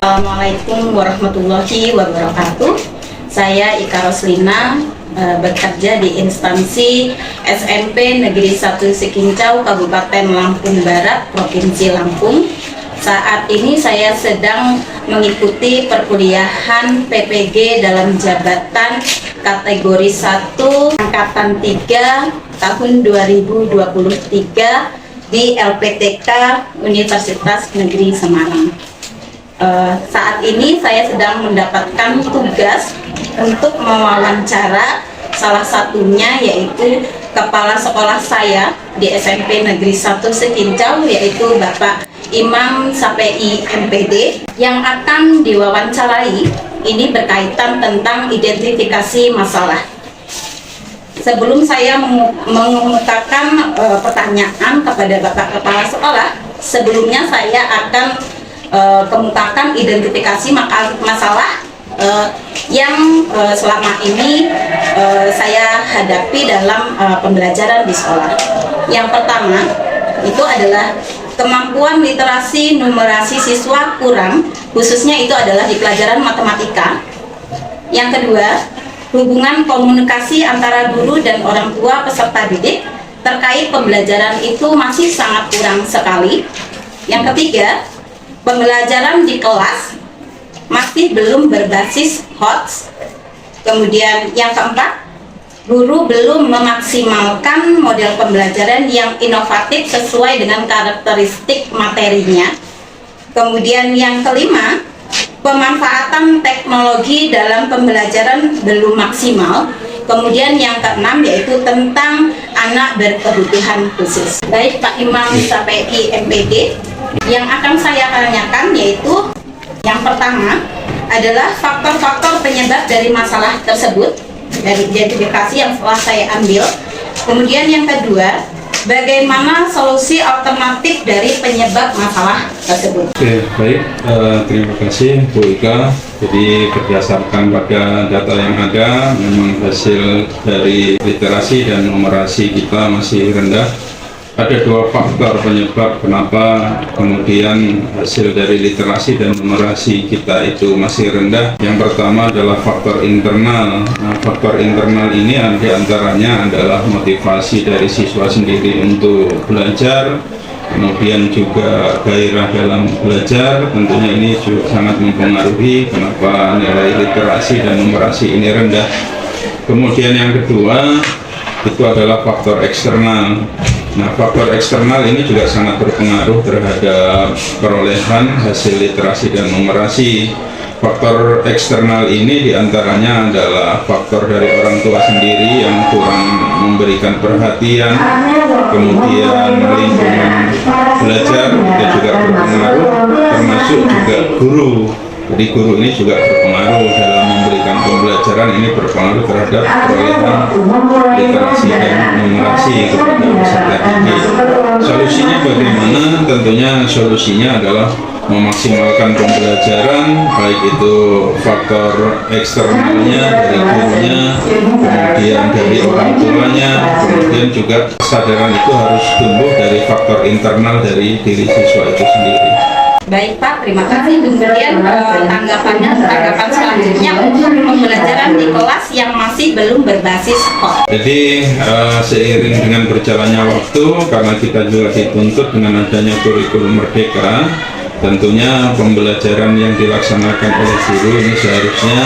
Assalamualaikum warahmatullahi wabarakatuh. Saya Ika Roslina, bekerja di instansi SMP Negeri 1 Sikincau, Kabupaten Lampung Barat, Provinsi Lampung. Saat ini saya sedang mengikuti perkuliahan PPG dalam jabatan kategori 1 Angkatan 3 tahun 2023 di LPTK Universitas Negeri Semarang. Saat ini saya sedang mendapatkan tugas untuk mewawancara salah satunya yaitu kepala sekolah saya di SMP Negeri 1 Sikincau, yaitu Bapak Imam Sapei MPD, yang akan diwawancarai. Ini berkaitan tentang identifikasi masalah. Sebelum saya mengemukakan pertanyaan kepada Bapak Kepala Sekolah, sebelumnya saya akan kemukakan identifikasi masalah yang selama ini saya hadapi dalam pembelajaran di sekolah. Yang pertama itu adalah kemampuan literasi numerasi siswa kurang, khususnya itu adalah di pelajaran matematika. Yang kedua, hubungan komunikasi antara guru dan orang tua peserta didik terkait pembelajaran itu masih sangat kurang sekali. Yang ketiga, pembelajaran di kelas masih belum berbasis HOTS. Kemudian yang keempat, guru belum memaksimalkan model pembelajaran yang inovatif sesuai dengan karakteristik materinya. Kemudian yang kelima, pemanfaatan teknologi dalam pembelajaran belum maksimal. Kemudian yang keenam yaitu tentang anak berkebutuhan khusus. Baik Pak Imam Sapei MPD, yang akan saya tanyakan yaitu yang pertama adalah faktor-faktor penyebab dari masalah tersebut dari identifikasi yang telah saya ambil. Kemudian yang kedua, bagaimana solusi alternatif dari penyebab masalah tersebut. Oke, baik, terima kasih Bu Ika. Jadi berdasarkan pada data yang ada, memang hasil dari literasi dan numerasi kita masih rendah. Ada dua faktor penyebab kenapa kemudian hasil dari literasi dan numerasi kita itu masih rendah. Yang pertama adalah faktor internal. Nah, faktor internal ini diantaranya adalah motivasi dari siswa sendiri untuk belajar, kemudian juga gairah dalam belajar. Tentunya ini juga sangat mempengaruhi kenapa nilai literasi dan numerasi ini rendah. Kemudian yang kedua itu adalah faktor eksternal. Nah, faktor eksternal ini juga sangat berpengaruh terhadap perolehan hasil literasi dan numerasi. Faktor eksternal ini diantaranya adalah faktor dari orang tua sendiri yang kurang memberikan perhatian, kemudian lingkungan belajar itu juga berpengaruh, termasuk juga guru. Jadi guru ini juga berpengaruh dalam memberikan pembelajaran, ini berpengaruh terhadap perolehan literasi dan numerasi kepada peserta didik. Solusinya bagaimana? Tentunya solusinya adalah memaksimalkan pembelajaran, baik itu faktor eksternalnya dari gurunya, kemudian dari orang tuanya, kemudian juga kesadaran itu harus tumbuh dari faktor internal dari diri siswa itu sendiri. Baik Pak, terima kasih. Kemudian tanggapan selanjutnya untuk pembelajaran di kelas yang masih belum berbasis HOTS. Jadi seiring dengan berjalannya waktu, karena kita juga dituntut dengan adanya kurikulum merdeka, tentunya pembelajaran yang dilaksanakan oleh guru ini seharusnya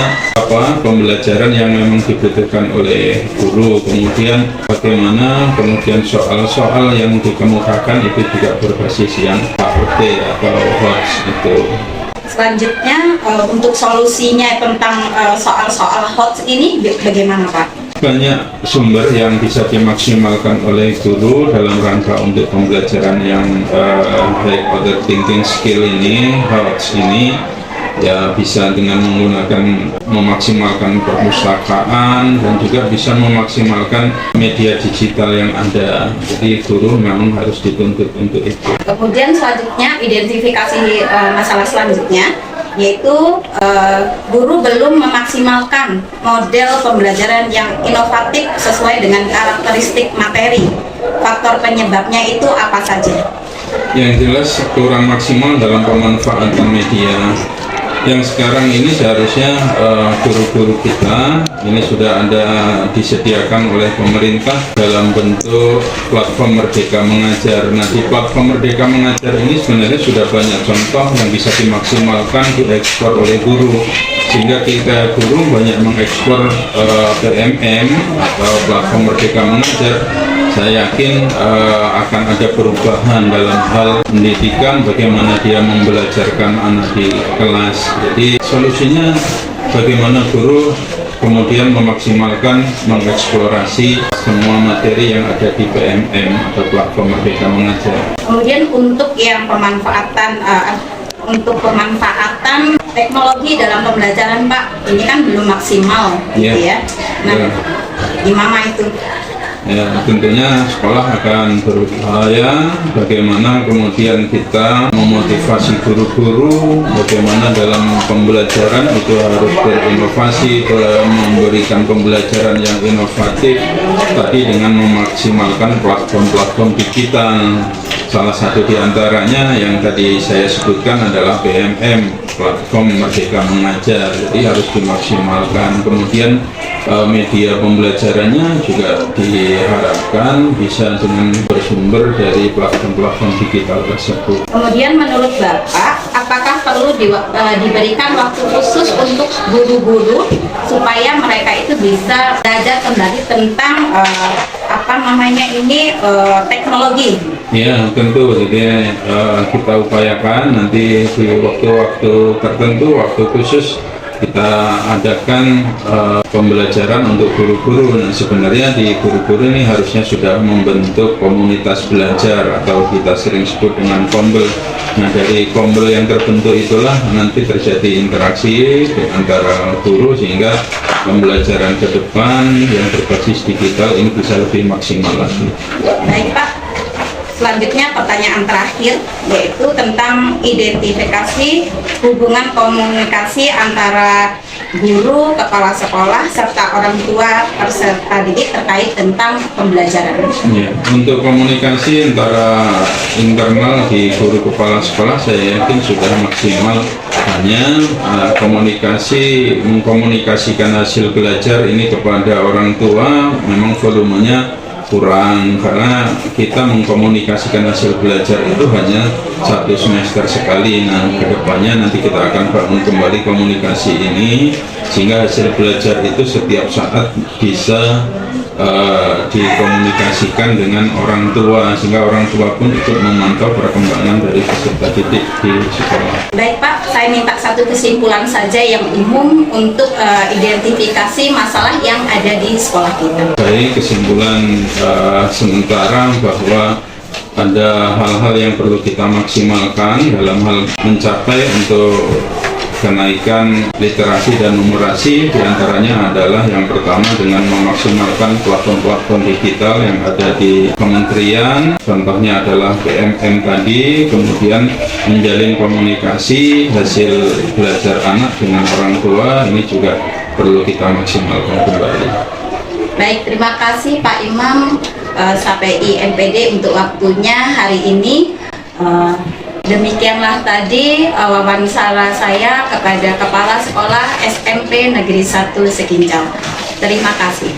pembelajaran yang memang dibutuhkan oleh guru. Kemudian bagaimana kemudian soal-soal yang dikemukakan itu juga berbasis yang HOT atau HOTS itu. Selanjutnya untuk solusinya tentang soal-soal HOTS ini bagaimana Pak? Banyak sumber yang bisa dimaksimalkan oleh guru dalam rangka untuk pembelajaran yang baik other thinking skill ini, HOTS ini, ya bisa dengan menggunakan memaksimalkan perpustakaan dan juga bisa memaksimalkan media digital yang ada. Jadi guru memang harus dituntut untuk itu. Kemudian selanjutnya identifikasi masalah selanjutnya yaitu guru belum memaksimalkan model pembelajaran yang inovatif sesuai dengan karakteristik materi. Faktor penyebabnya itu apa saja? Yang jelas kurang maksimal dalam pemanfaatan media Yang sekarang ini seharusnya guru-guru kita ini sudah ada disediakan oleh pemerintah dalam bentuk platform Merdeka Mengajar. Nah, di platform Merdeka Mengajar ini sebenarnya sudah banyak contoh yang bisa dimaksimalkan diekspor oleh guru, sehingga kita guru banyak mengekspor PMM atau platform Merdeka Mengajar. Saya yakin akan ada perubahan dalam hal pendidikan, bagaimana dia membelajarkan anak di kelas. Jadi solusinya bagaimana guru kemudian memaksimalkan, mengeksplorasi semua materi yang ada di PMM atau platform Merdeka Mengajar. Kemudian untuk yang pemanfaatan teknologi dalam pembelajaran, Pak, ini kan belum maksimal, gitu ya. Nah, gimana itu? Ya, tentunya sekolah akan berupaya bagaimana kemudian kita memotivasi guru-guru, bagaimana dalam pembelajaran itu harus berinovasi, memberikan pembelajaran yang inovatif tadi dengan memaksimalkan platform-platform digital. Salah satu diantaranya yang tadi saya sebutkan adalah PMM, platform Merdeka Mengajar. Jadi harus dimaksimalkan. Kemudian media pembelajarannya juga diharapkan bisa dengan bersumber dari platform-platform digital tersebut. Kemudian menurut Bapak, apakah perlu diberikan waktu khusus untuk guru-guru supaya mereka itu bisa belajar kembali tentang teknologi? Ya, tentu. Jadi kita upayakan nanti di waktu-waktu tertentu, waktu khusus kita adakan pembelajaran untuk guru-guru. Nah, sebenarnya di guru-guru ini harusnya sudah membentuk komunitas belajar atau kita sering sebut dengan kombel. Nah, dari kombel yang terbentuk itulah nanti terjadi interaksi antara guru sehingga pembelajaran ke depan yang berbasis digital ini bisa lebih maksimal lagi. Baik, Pak. Selanjutnya pertanyaan terakhir, yaitu tentang identifikasi hubungan komunikasi antara guru, kepala sekolah, serta orang tua peserta didik terkait tentang pembelajaran. Ya, untuk komunikasi antara internal di guru kepala sekolah saya yakin sudah maksimal. Hanya mengkomunikasikan hasil belajar ini kepada orang tua memang volumenya kurang, karena kita mengkomunikasikan hasil belajar itu hanya 1 semester sekali. Nah, kedepannya nanti kita akan bangun kembali komunikasi ini sehingga hasil belajar itu setiap saat bisa dikomunikasikan dengan orang tua, sehingga orang tua pun ikut memantau perkembangan dari peserta didik di sekolah. Baik, Pak, saya minta satu kesimpulan saja yang umum untuk identifikasi masalah yang ada di sekolah kita. Baik, kesimpulan sementara bahwa ada hal-hal yang perlu kita maksimalkan dalam hal mencapai untuk kenaikan literasi dan numerasi. Diantaranya adalah yang pertama dengan memaksimalkan platform-platform digital yang ada di kementerian, contohnya adalah PMM tadi, kemudian menjalin komunikasi hasil belajar anak dengan orang tua, ini juga perlu kita maksimalkan kembali. Baik, terima kasih Pak Imam SAPI NPD untuk waktunya hari ini. Demikianlah tadi wawancara saya kepada Kepala Sekolah SMP Negeri 1 Sekinjal. Terima kasih.